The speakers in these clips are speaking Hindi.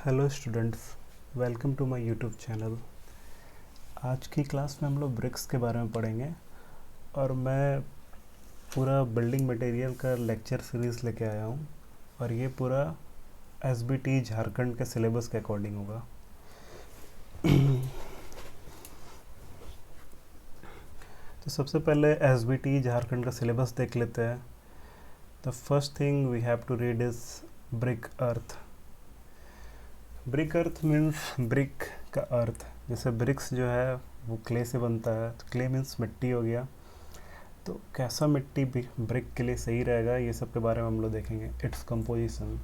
Hello students, welcome to my YouTube channel. आज की क्लास में हम लोग ब्रिक्स के बारे में पढ़ेंगे और मैं पूरा बिल्डिंग मटेरियल का लेक्चर सीरीज़ लेके आया हूँ और ये पूरा एसबीटी झारखंड के सिलेबस के अकॉर्डिंग होगा। तो सबसे पहले एसबीटी झारखंड का सिलेबस देख लेते हैं। The first thing we have to read is brick earth. Brick earth means brick का अर्थ, जैसे ब्रिक्स जो है वो क्ले से बनता है, तो क्ले मीन्स मिट्टी हो गया। तो कैसा मिट्टी ब्रिक के लिए सही रहेगा, ये सब के बारे में हम लोग देखेंगे। इट्स कंपोजिशन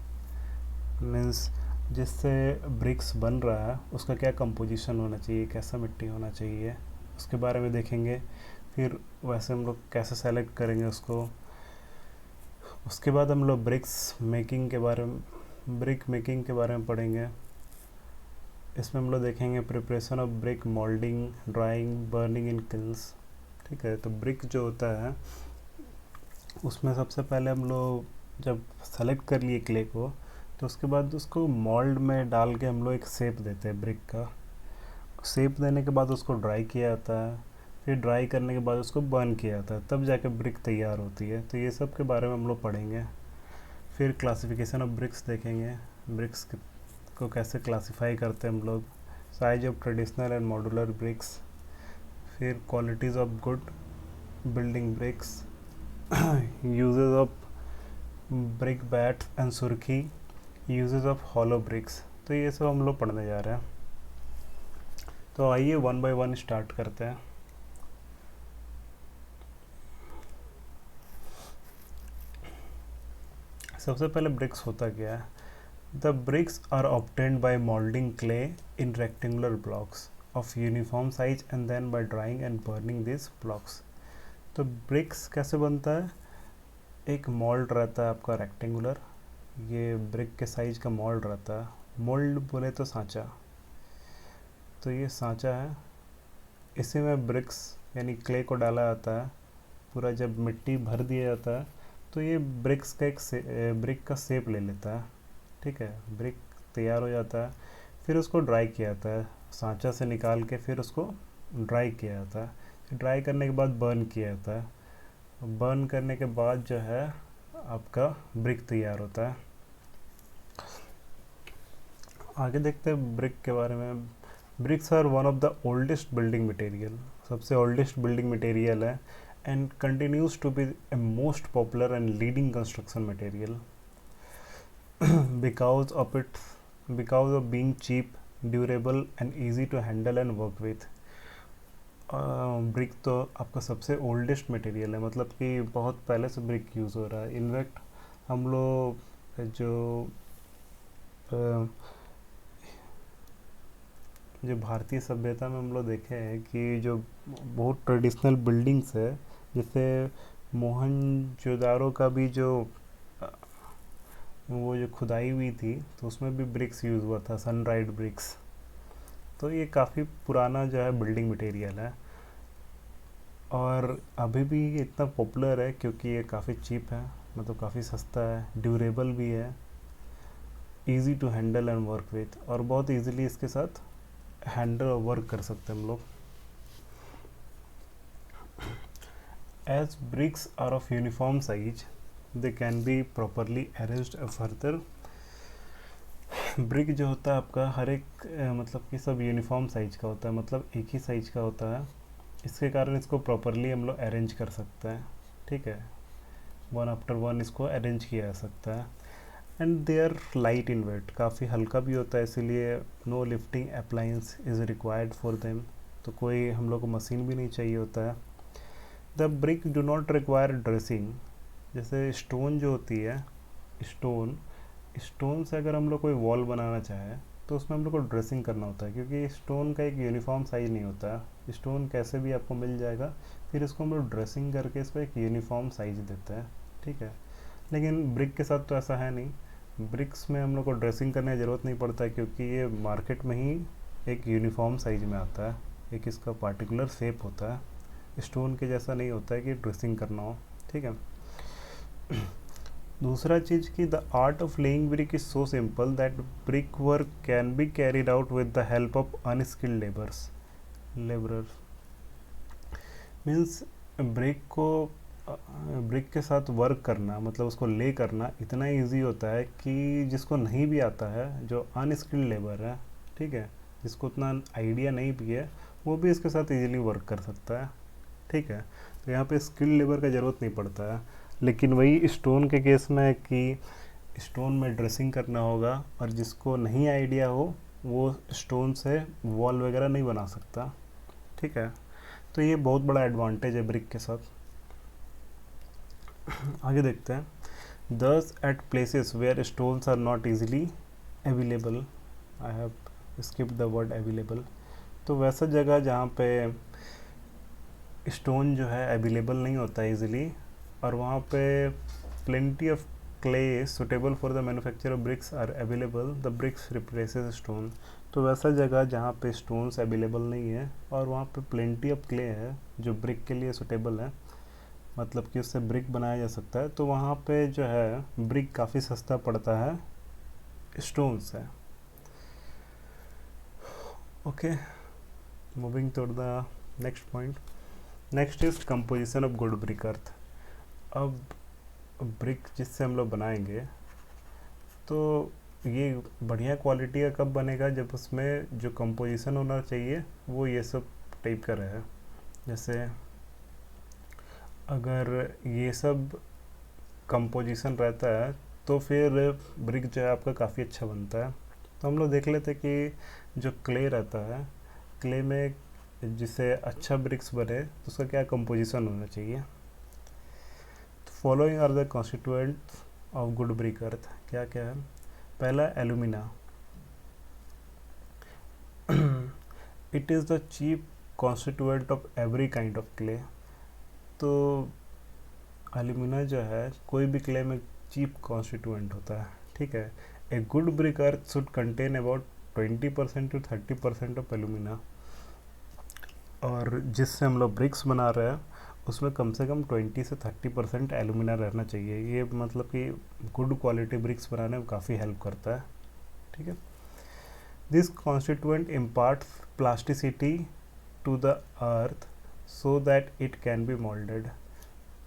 मीन्स जिससे ब्रिक्स बन रहा है उसका क्या कंपोजिशन होना चाहिए, कैसा मिट्टी होना चाहिए, उसके बारे में देखेंगे। फिर वैसे हम लोग कैसे सेलेक्ट करेंगे उसको। उसके बाद हम लोग ब्रिक मेकिंग के बारे में पढ़ेंगे। इसमें हम लोग देखेंगे preparation of brick, moulding, drawing, burning in kills. ठीक है, तो ब्रिक जो होता है उसमें सबसे पहले हम लोग जब सेलेक्ट कर लिए क्ले को, तो उसके बाद उसको मोल्ड में डाल के हम लोग एक शेप देते हैं ब्रिक का। शेप देने के बाद उसको ड्राई किया जाता है, फिर ड्राई करने के बाद उसको बर्न किया जाता है, तब जाके ब्रिक तैयार होती है। तो ये सब के बारे में हम लोग पढ़ेंगे। फिर क्लासिफिकेशन ऑफ ब्रिक्स देखेंगे, ब्रिक्स को कैसे क्लासिफाई करते हैं हम लोग, size of traditional and modular bricks, फिर qualities of good building bricks, uses of brick bats and surkhi, uses of hollow bricks. तो ये सब हम लोग पढ़ने जा रहे हैं। तो आइए वन बाय वन स्टार्ट करते हैं। सबसे पहले ब्रिक्स होता क्या है। The bricks are obtained by molding clay in rectangular blocks of uniform size and then by drying and burning these blocks. तो ब्रिक्स कैसे बनता है, एक मोल्ड रहता है आपका रेक्टेंगुलर, ये ब्रिक के साइज का मोल्ड रहता है। मोल्ड बोले तो सांचा, तो ये सांचा है, इसी में ब्रिक्स यानी क्ले को डाला जाता है। पूरा जब मिट्टी भर दिया जाता है तो ये ब्रिक्स का ब्रिक का शेप ले लेता है। ठीक है, ब्रिक तैयार हो जाता है, फिर उसको ड्राई किया जाता है, सांचा से निकाल के फिर उसको ड्राई किया जाता है। फिर ड्राई करने के बाद बर्न किया जाता है। बर्न करने के बाद जो है आपका ब्रिक तैयार होता है। आगे देखते हैं ब्रिक के बारे में। Bricks are one of the oldest building material, सबसे ओल्डेस्ट बिल्डिंग मटेरियल है, and continues to be a most popular and leading construction material because of being cheap, durable and easy to handle and work with. Brick तो आपका सबसे ओल्डेस्ट मटेरियल है, मतलब कि बहुत पहले से ब्रिक यूज़ हो रहा है। इनफैक्ट हम लोग जो भारतीय सभ्यता में हम लोग देखे हैं कि जो बहुत ट्रेडिशनल बिल्डिंग्स है, जैसे मोहनजोदारो का भी जो वो जो खुदाई हुई थी तो उसमें भी ब्रिक्स यूज़ हुआ था, सनराइड ब्रिक्स। तो ये काफ़ी पुराना जो है बिल्डिंग मटेरियल है और अभी भी ये इतना पॉपुलर है क्योंकि ये काफ़ी चीप है, मतलब काफ़ी सस्ता है, ड्यूरेबल भी है, easy to handle and work with, और बहुत इजीली इसके साथ हैंडल और वर्क कर सकते हैं हम लोग। As bricks are of uniform size, they can be properly arranged further. Brick जो होता है आपका हर एक मतलब कि सब यूनिफॉर्म साइज का होता है, मतलब एक ही साइज का होता है। इसके कारण इसको प्रॉपरली हम लोग अरेंज कर सकते हैं। ठीक है, वन आफ्टर वन इसको अरेंज किया जा सकता है। And they are light in weight, काफ़ी हल्का भी होता है, इसीलिए no lifting appliance is required for them, तो कोई हम लोग को मशीन भी नहीं चाहिए होता है। The brick do not require dressing, जैसे स्टोन जो होती है, स्टोन से अगर हम लोग कोई वॉल बनाना चाहे तो उसमें हम लोग को ड्रेसिंग करना होता है, क्योंकि स्टोन का एक यूनिफॉर्म साइज नहीं होता है। स्टोन कैसे भी आपको मिल जाएगा, फिर इसको हम लोग ड्रेसिंग करके इसको एक यूनिफॉर्म साइज देते हैं। ठीक है, लेकिन ब्रिक के साथ तो ऐसा है नहीं। ब्रिक्स में हम लोग को ड्रेसिंग करने की ज़रूरत नहीं पड़ता है, क्योंकि ये मार्केट में ही एक यूनिफॉर्म साइज में आता है, एक इसका पार्टिकुलर शेप होता है। स्टोन के जैसा नहीं होता है कि ड्रेसिंग करना हो। ठीक है, दूसरा चीज़ कि the art of laying brick is so simple that brick work can be carried out with the help of unskilled labourer means brick के साथ वर्क करना, मतलब उसको ले करना इतना इजी होता है कि जिसको नहीं भी आता है, जो अनस्किल्ड लेबर है, ठीक है, जिसको उतना आइडिया नहीं भी है, वो भी इसके साथ इजीली वर्क कर सकता है, ठीक है। तो यहाँ पे स्किल्ड लेबर का ज़रूरत नहीं पड़ता है। लेकिन वही स्टोन के केस में कि स्टोन में ड्रेसिंग करना होगा, और जिसको नहीं आइडिया हो वो स्टोन से वॉल वगैरह नहीं बना सकता, ठीक है। तो ये बहुत बड़ा एडवांटेज है ब्रिक के साथ। आगे देखते हैं। Thus at places where stones are not easily available, I have skip the word available, तो वैसा जगह जहाँ पे स्टोन जो है अवेलेबल नहीं होता है ईजिली, और वहाँ पे plenty of clay suitable for the manufacture of bricks are available, the bricks replaces stone. तो वैसा जगह जहाँ पे स्टोन्स अवेलेबल नहीं है और वहाँ पे प्लेंटी ऑफ क्ले है जो ब्रिक के लिए सुटेबल है, मतलब कि उससे ब्रिक बनाया जा सकता है, तो वहाँ पे जो है ब्रिक काफ़ी सस्ता पड़ता है स्टोन से। Okay, moving to the next point. Next is composition of good brick earth. अब ब्रिक जिससे हम लोग बनाएंगे तो ये बढ़िया क्वालिटी का कब बनेगा, जब उसमें जो कंपोजिशन होना चाहिए वो ये सब टाइप का रहे। जैसे अगर ये सब कंपोजिशन रहता है तो फिर ब्रिक जो है आपका काफ़ी अच्छा बनता है। तो हम लोग देख लेते हैं कि जो क्ले रहता है, क्ले में जिससे अच्छा ब्रिक्स बने तो उसका क्या कंपोजिशन होना चाहिए। तो following are the constituents of good brick earth. क्या क्या है? पहला alumina, it is the chief constituent of every kind of clay. तो एल्यूमिना जो है कोई भी क्ले में चीप कॉन्स्टिट्यूएंट होता है, ठीक है। A good brick earth should contain about 20% to 30% of alumina, और जिससे हम लोग ब्रिक्स बना रहे हैं उसमें कम से कम 20 से 30% एल्यूमिना रहना चाहिए। ये मतलब कि गुड क्वालिटी ब्रिक्स बनाने में काफ़ी हेल्प करता है, ठीक है। This constituent impart plasticity to the earth so that it can be moulded.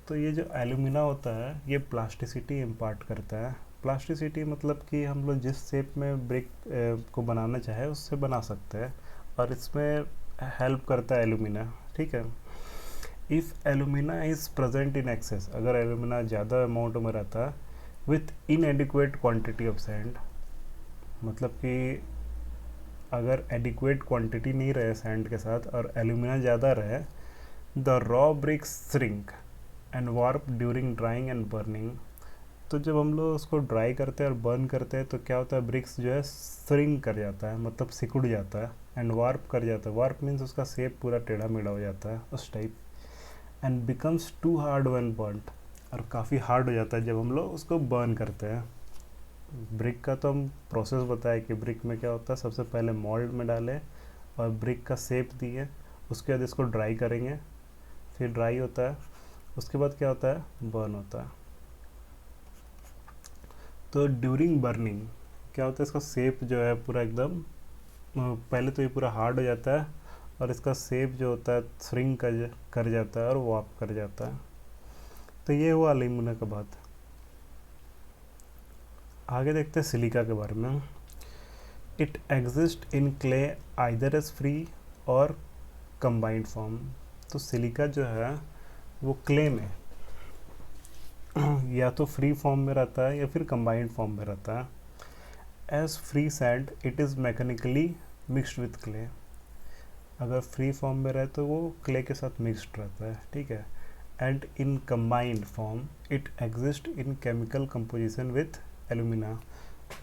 तो ये जो एल्यूमिना होता है ये प्लास्टिसिटी इम्पार्ट करता है। प्लास्टिसिटी मतलब कि हम लोग जिस शेप में ब्रिक को बनाना चाहे उससे बना सकते हैं, और इसमें हेल्प करता है एल्यूमिना, ठीक है। If alumina is present in excess, अगर एल्यूमिना ज़्यादा अमाउंट में रहता है विथ इनएडिक्वेट क्वांटिटी ऑफ सैंड, मतलब कि अगर एडिक्वेट क्वांटिटी नहीं रहे सैंड के साथ और एल्यूमिना ज़्यादा रहे, the raw bricks shrink and warp during drying and burning. तो जब हम लोग उसको ड्राई करते हैं और बर्न करते हैं तो क्या होता है, ब्रिक्स जो है श्रिंक कर जाता है, मतलब सिकुड़ जाता है, एंड वार्प कर जाता है। वार्प मीन्स उसका शेप पूरा टेढ़ा मेढ़ा हो जाता है उस type, and becomes too hard when burned, और काफ़ी हार्ड हो जाता है जब हम लोग उसको बर्न करते हैं। ब्रिक का तो हम प्रोसेस बताया कि ब्रिक में क्या होता है, सबसे पहले मोल्ड में डालें और ब्रिक का शेप दिए, उसके बाद इसको ड्राई करेंगे, फिर ड्राई होता है, उसके बाद क्या होता है, बर्न होता है। तो ड्यूरिंग बर्निंग क्या होता है, इसका शेप जो है पूरा एकदम, पहले तो ये पूरा हार्ड हो जाता है और इसका शेप जो होता है श्रिंक कर जाता है और वार्प कर जाता है। तो ये हुआ एल्यूमिना का बात। आगे देखते हैं सिलिका के बारे में। It exist in clay either as free or combined form. तो सिलिका जो है वो क्ले में या तो फ्री फॉर्म में रहता है या फिर कंबाइंड फॉर्म में रहता है। As free sand it is mechanically mixed with clay. अगर फ्री फॉर्म में रहे तो वो क्ले के साथ मिक्सड रहता है, ठीक है। And in combined form it exist in chemical composition with alumina.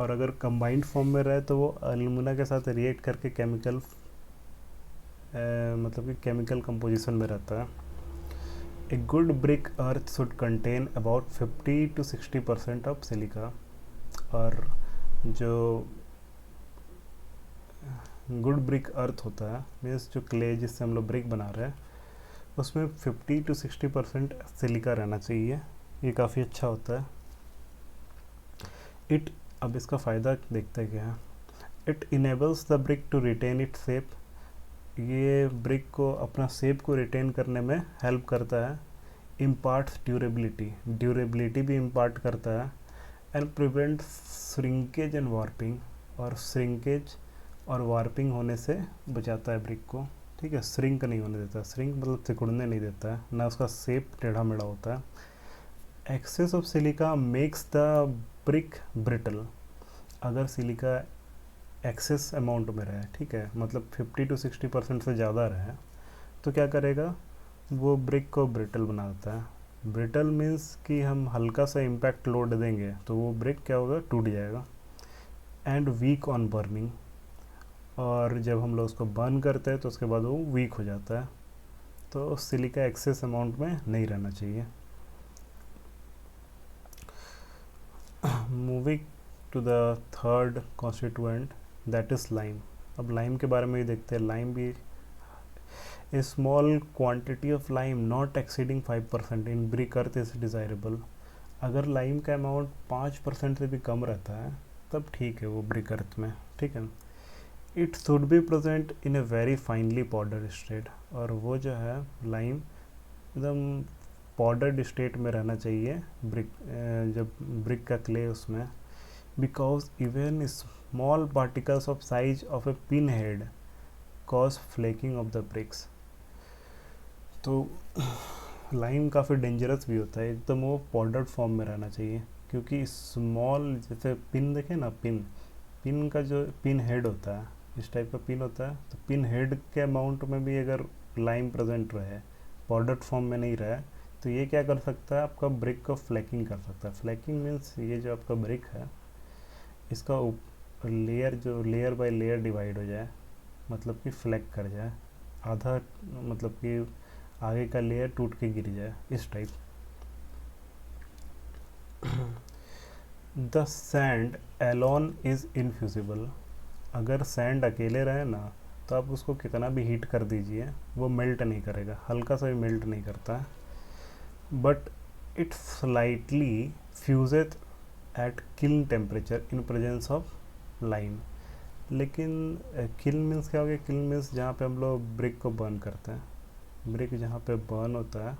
और अगर कंबाइंड फॉर्म में रहे तो वो एल्यूमिना के साथ रिएक्ट करके केमिकल मतलब कि केमिकल कंपोजिशन में रहता है। A good brick earth should contain about 50 to 60% of silica. और जो गुड ब्रिक अर्थ होता है मीन्स जो क्ले जिससे हम लोग ब्रिक बना रहे हैं उसमें 50 to 60% सिलिका रहना चाहिए, ये काफ़ी अच्छा होता है। इट, अब इसका फ़ायदा देखते हैं क्या है। It enables the brick to retain it shape, ये ब्रिक को अपना शेप को रिटेन करने में हेल्प करता है। इम्पार्ट्स ड्यूरेबिलिटी, ड्यूरेबिलिटी भी इम्पार्ट करता है। And prevent shrinkage and warping, और श्रिंकेज और वार्पिंग होने से बचाता है ब्रिक को। ठीक है, श्रिंक नहीं होने देता, श्रिंक मतलब सिकुड़ने नहीं देता है, ना उसका शेप टेढ़ा मेढ़ा होता है। Excess of silica makes the brick brittle, अगर सिलिका एक्सेस अमाउंट में रहे, ठीक है, मतलब 50 to 60% से ज़्यादा रहे, तो क्या करेगा, वो ब्रिक को ब्रिटल बना देता है। ब्रिटल मीन्स कि हम हल्का सा इम्पैक्ट लोड देंगे तो वो ब्रिक क्या होगा, टूट जाएगा। एंड वीक ऑन बर्निंग, और जब हम लोग उसको बर्न करते हैं तो उसके बाद वो वीक हो जाता है। तो सिलिका एक्सेस अमाउंट में नहीं रहना चाहिए। Moving to the third constituent, that is lime. अब लाइम के बारे में भी देखते हैं। लाइम भी, a small quantity of lime not exceeding 5% in brick earth is desirable. अगर लाइम का अमाउंट 5% से भी कम रहता है तब ठीक है वो ब्रिक अर्थ में, ठीक है। It should be present in a very finally powdered state, और वो जो है लाइम एकदम पाउडर्ड स्टेट में रहना चाहिए ब्रिक, जब ब्रिक का क्ले उसमें। Because even small particles of size of a pin head cause flaking of the bricks. तो लाइम काफ़ी डेंजरस भी होता है, एकदम वो पाउडर्ड फॉर्म में रहना चाहिए, क्योंकि स्मॉल, जैसे पिन देखें ना, पिन, पिन का जो पिन हेड होता है, इस टाइप का पिन होता है, तो पिन हेड के अमाउंट में भी अगर लाइम प्रेजेंट रहे, पाउडर्ड फॉर्म में नहीं रहे, तो ये क्या कर सकता है, आपका ब्रिक को फ्लैकिंग कर सकता है। फ्लैकिंग मीन्स ये जो आपका ब्रिक है इसका लेयर, जो लेयर बाय लेयर डिवाइड हो जाए, मतलब कि फ्लैक कर जाए, आधा मतलब कि आगे का लेयर टूट के गिर जाए, इस type. The sand alone is infusible, अगर सैंड अकेले रहे ना तो आप उसको कितना भी हीट कर दीजिए वो मेल्ट नहीं करेगा, हल्का सा भी मेल्ट नहीं करता है। But it slightly fuses at kiln temperature in presence of lime. लेकिन किल्न मीन्स क्या हो गया, किल्न मीन्स जहाँ पे हम लोग ब्रिक को बर्न करते हैं, ब्रिक जहाँ पे बर्न होता है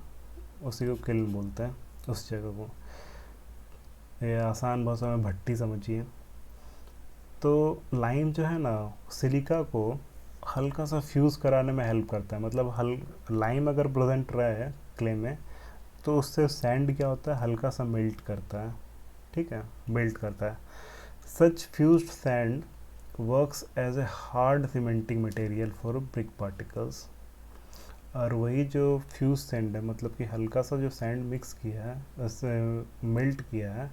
उसी को किल्न बोलते हैं, उस जगह को। ये आसान भाषा में भट्टी समझिए। तो लाइम जो है ना सिलिका को हल्का सा फ्यूज़ कराने में हेल्प करता है, मतलब लाइम अगर प्रेजेंट रहे क्ले में तो उससे सैंड क्या होता है, हल्का सा मेल्ट करता है, ठीक है, मेल्ट करता है। Such fused sand works as a hard cementing material for brick particles, और वही जो फ्यूज सैंड है, मतलब कि हल्का सा जो सैंड मिक्स किया है, मेल्ट किया है,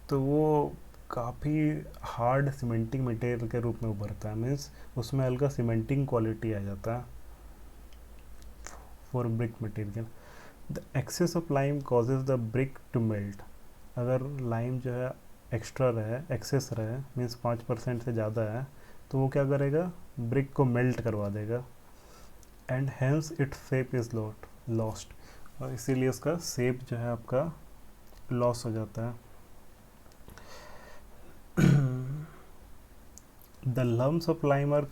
तो वो काफ़ी हार्ड सीमेंटिंग मटेरियल के रूप में उभरता है। मीन्स उसमें हल्का सीमेंटिंग क्वालिटी आ जाता है for brick material. The excess of lime causes the brick to melt, अगर लाइम जो है एक्स्ट्रा रहे, एक्सेस रहे, मीन्स 5% से ज़्यादा है, तो वो क्या करेगा, ब्रिक को मेल्ट करवा देगा। And hence it shape is lost, और इसीलिए उसका शेप जो है आपका लॉस हो जाता है। The lumps of lime are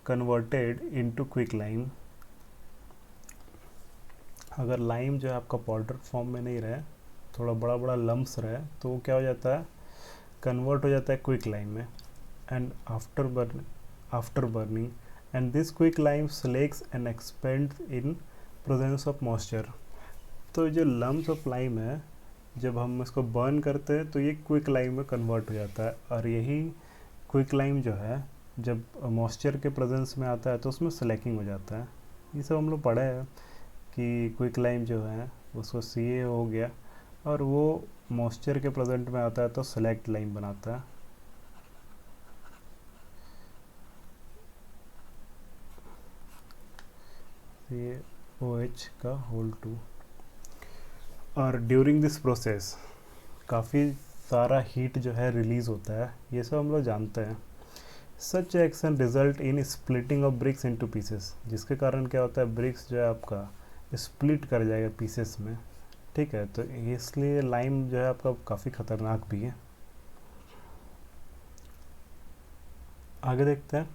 converted into quick lime, अगर लाइम जो है आपका पाउडर फॉर्म में नहीं रहे, थोड़ा बड़ा बड़ा लम्प्स रहे, तो वो क्या हो जाता है, कन्वर्ट हो जाता है क्विक लाइम में। And after burning and this quick lime slakes and expands in presence of moisture. तो जो लम्प्स ऑफ लाइम है, जब हम इसको बर्न करते हैं तो ये क्विक लाइम में कन्वर्ट हो जाता है, और यही क्विक लाइम जो है जब मॉइस्चर के प्रेजेंस में आता है तो उसमें स्लैकिंग हो जाता है। ये सब हम लोग पढ़े हैं कि क्विक लाइम जो है उसको CA हो गया, और वो मॉइस्चर के प्रेजेंट में आता है तो स्लैक्ड लाइम बनाता है। ये OH का होल 2। और ड्यूरिंग दिस प्रोसेस काफ़ी सारा हीट जो है रिलीज़ होता है, ये सब हम लोग जानते हैं। Such action result in splitting of BRICS into pieces, जिसके कारण क्या होता है, ब्रिक्स जो है आपका स्प्लिट कर जाएगा पीसेस में, ठीक है, तो इसलिए लाइम जो है आपका काफ़ी ख़तरनाक भी है। आगे देखते हैं।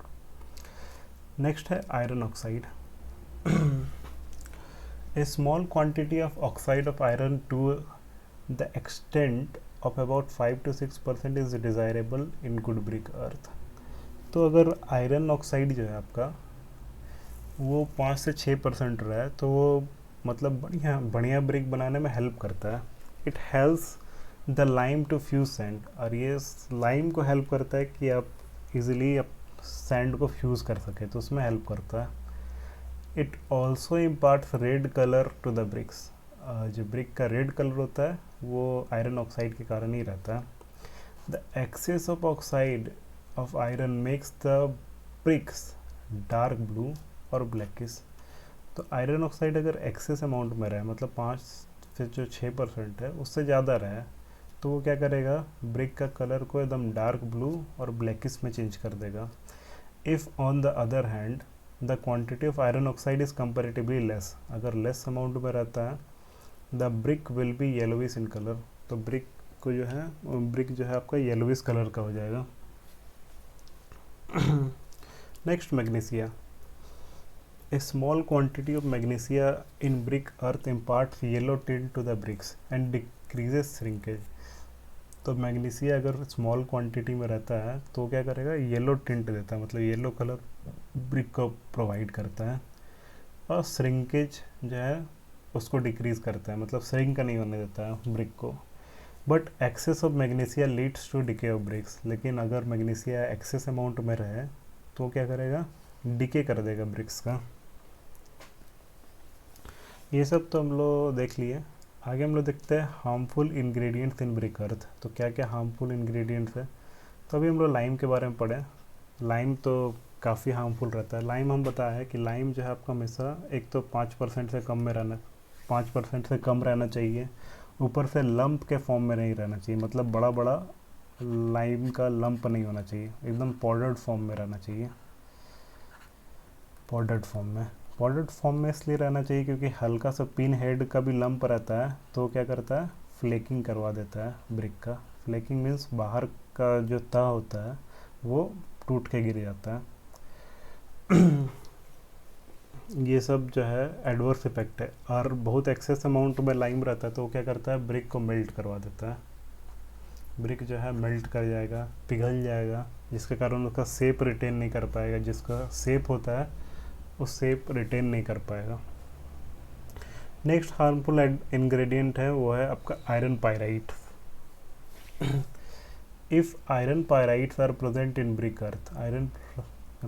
नेक्स्ट है iron oxide. A small quantity of oxide of iron to the extent of about 5 to 6% is desirable in good brick earth। तो अगर आयरन ऑक्साइड जो है आपका वो 5 से 6% रहा है तो वो मतलब बढ़िया बढ़िया ब्रिक बनाने में हेल्प करता है। It helps the lime to fuse sand, और ये लाइम को हेल्प करता है कि आप इजीली आप सैंड को फ्यूज़ कर सके, तो उसमें हेल्प करता है। It also imparts red colour to the bricks. जो ब्रिक का रेड कलर होता है वो आयरन ऑक्साइड के कारण ही रहता है। The excess of oxide of iron makes the bricks dark blue or blackish. तो आयरन ऑक्साइड अगर एक्सेस अमाउंट में रहे, मतलब 5 से जो 6% है उससे ज़्यादा रहे, तो वो क्या करेगा, ब्रिक का कलर को एकदम डार्क ब्लू और ब्लैकिश में चेंज कर देगा। If on the other hand the quantity of iron oxide is comparatively less, अगर लेस अमाउंट में रहता है, the brick will be yellowish in colour, तो ब्रिक को जो है ब्रिक जो है आपका येलोविश कलर का हो जाएगा। Next magnesia. A small quantity of magnesia in brick earth imparts yellow tint to the bricks and decreases shrinkage। तो मैग्नीशिया अगर स्मॉल क्वांटिटी में रहता है तो क्या करेगा, येलो टिंट देता है, मतलब येलो कलर ब्रिक को प्रोवाइड करता है, और श्रिंकेज जो है उसको डिक्रीज करता है, मतलब श्रिंक नहीं होने देता है ब्रिक को। But excess of magnesia leads to decay of bricks, लेकिन अगर मैग्नीशिया एक्सेस अमाउंट में रहे तो क्या करेगा, डिके कर देगा ब्रिक्स का। ये सब तो हम लोग देख लिए। आगे हम लोग देखते हैं हार्मफुल इंग्रेडिएंट्स इन ब्रिक अर्थ। तो क्या क्या हार्मफुल इंग्रेडिएंट्स है, तो अभी हम लोग लाइम के बारे में पढ़े। लाइम तो काफ़ी हार्मफुल रहता है। लाइम हम बताया है कि लाइम जो है आपका हमेशा एक तो 5% से कम में रहना 5% से कम रहना चाहिए, ऊपर से लंप के फॉर्म में नहीं रहना चाहिए, मतलब बड़ा बड़ा लाइम का लंप नहीं होना चाहिए, एकदम पाउडर्ड फॉर्म में रहना चाहिए। पाउडर्ड फॉर्म में इसलिए रहना चाहिए क्योंकि हल्का सा पिन हेड का भी लंप रहता है तो क्या करता है, फ्लेकिंग करवा देता है ब्रिक का। फ्लेकिंग मीन्स बाहर का जो तह होता है वो टूट के गिर जाता है। ये सब जो है एडवर्स इफेक्ट है। और बहुत एक्सेस अमाउंट में लाइम रहता है तो वो क्या करता है, ब्रिक को मेल्ट करवा देता है। ब्रिक जो है मेल्ट कर जाएगा, पिघल जाएगा, जिसके कारण उसका शेप रिटेन नहीं कर पाएगा, जिसका शेप होता है उस शेप रिटेन नहीं कर पाएगा। नेक्स्ट हार्मफुल इंग्रेडिएंट है वो है आपका iron pyrite. If iron pyrites are present in brick earth, iron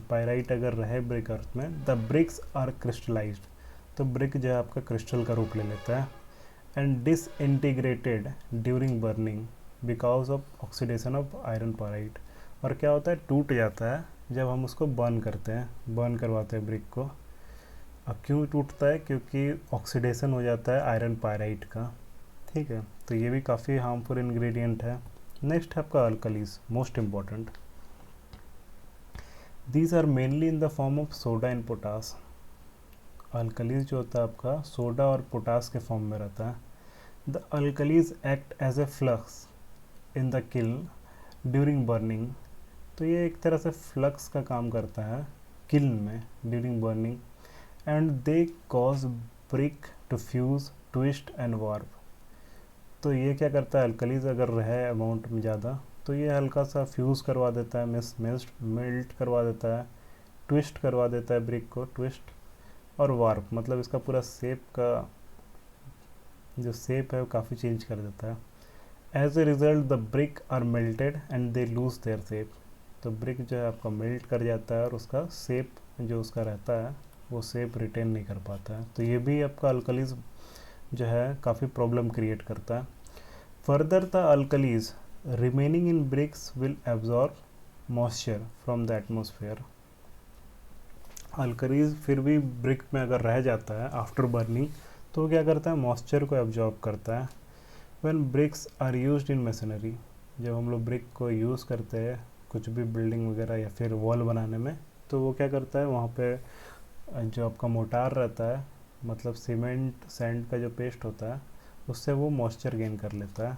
pyrite अगर रहे ब्रिक अर्थ में, द ब्रिक्स आर क्रिस्टलाइज्ड, तो ब्रिक जो है आपका क्रिस्टल का रूप ले लेता है। And disintegrated during burning because of oxidation of iron pyrite, और क्या होता है, टूट जाता है जब हम उसको बर्न करते हैं, बर्न करवाते हैं ब्रिक को। अब क्यों टूटता है, क्योंकि ऑक्सीडेशन हो जाता है आयरन पायराइट का। ठीक है, तो ये भी काफ़ी हार्मफुल इंग्रेडिएंट है। नेक्स्ट है आपका alkalis, most important. These are mainly in the form of soda and potash. Alkalis जो होता है आपका सोडा और पोटास के फॉर्म में रहता है। The alkalis act as a flux in the kiln during burning, तो ये एक तरह से फ्लक्स का काम करता है किल्न में during burning. And they cause brick to fuse, twist and warp. तो ये क्या करता है, अल्कलीज अगर रहे अमाउंट में ज़्यादा तो ये हल्का सा फ्यूज़ करवा देता है, मेल्ट करवा देता है, ट्विस्ट करवा देता है ब्रिक को, ट्विस्ट और वार्प, मतलब इसका पूरा शेप का जो शेप है वो काफ़ी चेंज कर देता है। As a result the brick are melted and they lose their shape, तो ब्रिक जो है आपका मेल्ट कर जाता है और उसका शेप जो उसका रहता है वो शेप रिटेन नहीं कर पाता है। तो ये भी आपका अल्कलीज जो है काफ़ी प्रॉब्लम क्रिएट करता है। Further the alkalis remaining in BRICS will absorb moisture from the atmosphere. Alkalis फिर भी ब्रिक में अगर रह जाता है आफ्टर बर्निंग तो क्या करता है, मॉइस्चर को एब्जॉर्ब करता है। When bricks are used in machinery, जब हम लोग ब्रिक को यूज़ करते हैं कुछ भी बिल्डिंग वगैरह या फिर वॉल बनाने में, तो वो क्या करता है, वहाँ पे जो आपका मोटार रहता है, मतलब सीमेंट सैंड का जो पेस्ट होता है उससे वो मॉइस्चर गेन कर लेता है।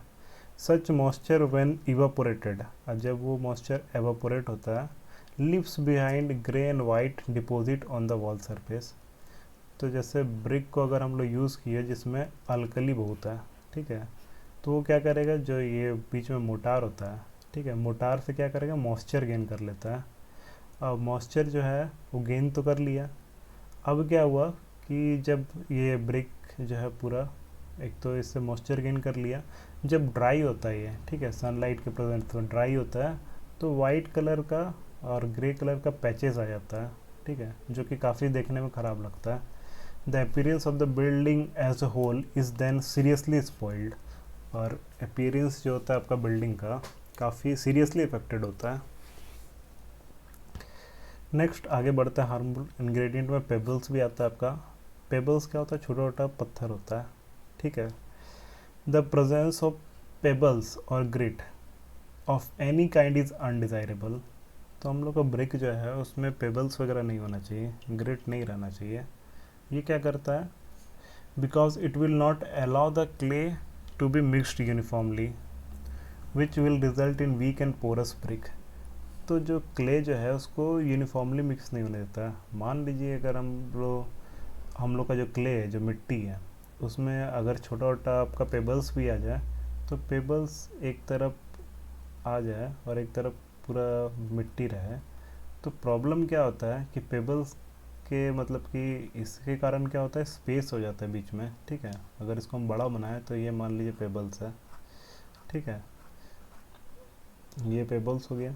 सच मॉइस्चर व्हेन इवापोरेटेड, जब वो मॉइस्चर एवापोरेट होता है, leaves behind grey and white deposit on the wall surface. तो जैसे ब्रिक को अगर हम लोग यूज़ किए जिसमें अल्कली बहुत है, ठीक है, तो वो क्या करेगा, जो ये बीच में मोटार होता है, ठीक है, मोटार से क्या करेगा, मॉइस्चर गेन कर लेता है। अब मॉइस्चर जो है वो गेन तो कर लिया, अब क्या हुआ कि जब ये ब्रिक जो है पूरा, एक तो इससे मॉइस्चर गेन कर लिया, जब ड्राई होता है ये, ठीक है, सनलाइट के प्रेजेंट में ड्राई होता है, तो वाइट कलर का और ग्रे कलर का पैचेस आ जाता है, ठीक है, जो कि काफ़ी देखने में ख़राब लगता है। The appearance of the building as a whole is then seriously spoiled, और अपीयरेंस जो होता है आपका बिल्डिंग का काफ़ी सीरियसली अफेक्टेड होता है। नेक्स्ट आगे बढ़ता है हार्मफुल इंग्रेडिएंट में पेबल्स भी आता है आपका। पेबल्स क्या होता है, छोटा छोटा पत्थर होता है, ठीक है। The presence of pebbles or grit of any kind is undesirable. तो हम लोग का ब्रिक जो है उसमें पेबल्स वगैरह नहीं होना चाहिए, ग्रिट नहीं रहना चाहिए। ये क्या करता है, because it will not allow the clay to be mixed uniformly which will result in weak and porous brick. तो जो क्ले जो है उसको यूनिफॉर्मली मिक्स नहीं होने देता। मान लीजिए अगर हम लोग का जो क्ले है, जो मिट्टी है, उसमें अगर छोटा छोटा आपका पेबल्स भी आ जाए, तो पेबल्स एक तरफ आ जाए और एक तरफ पूरा मिट्टी रहे, तो प्रॉब्लम क्या होता है कि पेबल्स के मतलब कि इसके कारण क्या होता है, स्पेस हो जाता है बीच में, ठीक है। अगर इसको हम बड़ा बनाएं तो ये मान लीजिए पेबल्स है, ठीक है, ये पेबल्स हो गया।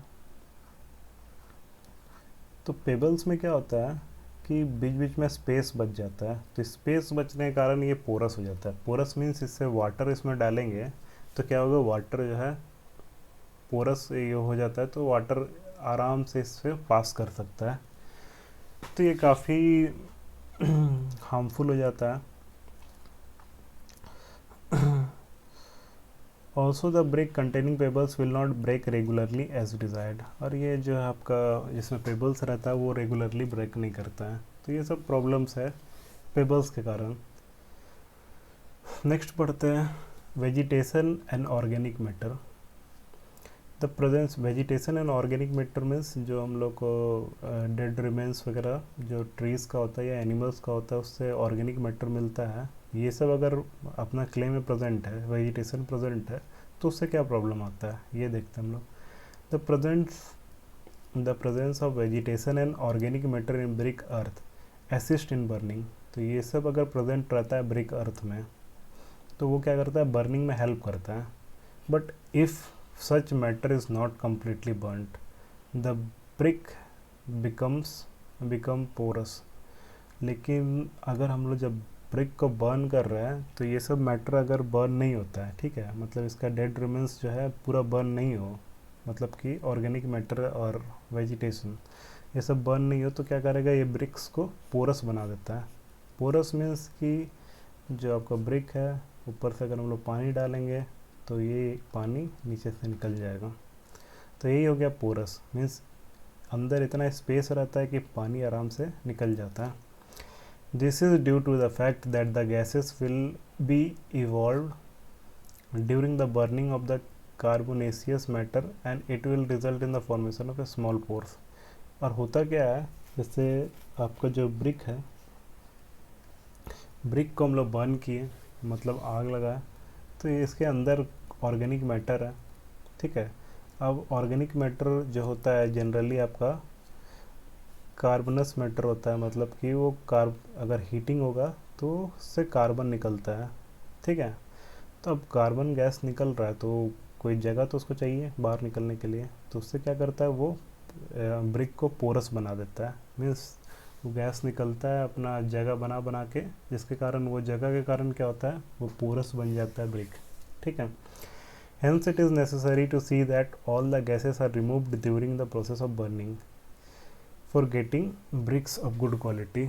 तो पेबल्स में क्या होता है कि बीच बीच में स्पेस बच जाता है, तो स्पेस बचने के कारण ये पोरस हो जाता है। पोरस मीन्स इससे वाटर इसमें डालेंगे तो क्या होगा, वाटर जो है पोरस ये हो जाता है, तो वाटर आराम से इससे पास कर सकता है। तो ये काफ़ी हार्मफुल हो जाता है। Also the brick containing pebbles will not break regularly as desired, और ये जो है आपका जिसमें पेबल्स रहता है वो रेगुलरली ब्रेक नहीं करता है। तो ये सब प्रॉब्लम्स है पेबल्स के कारण। नेक्स्ट पढ़ते हैं vegetation and organic matter. The presence vegetation and organic matter means जो हम लोग को डेड रिमेन्स वगैरह जो ट्रीज़ का होता है या एनिमल्स का होता है उससे ऑर्गेनिक मैटर मिलता है। ये सब अगर अपना क्ले में प्रेजेंट है, वेजिटेशन प्रेजेंट है, तो उससे क्या प्रॉब्लम आता है ये देखते हैं हम लोग। The presence of vegetation and organic matter in brick earth assist in burning. तो ये सब अगर प्रेजेंट रहता है ब्रिक अर्थ में तो वो क्या करता है, बर्निंग में हेल्प करता है। But if such matter is not completely burnt, the brick become porous। लेकिन अगर हम लोग जब ब्रिक को बर्न कर रहे हैं तो ये सब मैटर अगर बर्न नहीं होता है, ठीक है, मतलब इसका डेड रिमेन्स जो है पूरा बर्न नहीं हो, मतलब कि ऑर्गेनिक मैटर और वेजिटेशन ये सब बर्न नहीं हो, तो क्या करेगा, ये ब्रिक्स को पोरस बना देता है। पोरस मीन्स कि जो आपका ब्रिक है ऊपर से अगर हम लोग पानी डालेंगे तो ये पानी नीचे से निकल जाएगा। तो यही हो गया पोरस, मीन्स अंदर इतना स्पेस रहता है कि पानी आराम से निकल जाता है। This is due to the fact that the gases will be evolve during the burning of the carbonaceous matter and it will result in the formation of a small pores. और होता क्या है, जैसे आपका जो ब्रिक है, ब्रिक को हम लोग बर्न किए, मतलब आग लगाए, तो ये इसके अंदर ऑर्गेनिक मैटर है, ठीक है। अब ऑर्गेनिक मैटर जो होता है जनरली आपका कार्बनस मैटर होता है, मतलब कि वो अगर हीटिंग होगा तो उससे कार्बन निकलता है, ठीक है। तो अब कार्बन गैस निकल रहा है तो कोई जगह तो उसको चाहिए बाहर निकलने के लिए, तो उससे क्या करता है, वो ब्रिक को पोरस बना देता है। मीन्स वो गैस निकलता है अपना जगह बना बना के, जिसके कारण वो जगह के कारण क्या होता है, वो पोरस बन जाता है ब्रिक, ठीक है। Hence it is necessary to see that all the gases are removed during the process of burning for getting bricks of good quality।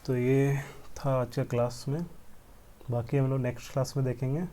तो ये था आज का क्लास में, बाकी हम लोग नेक्स्ट क्लास में देखेंगे।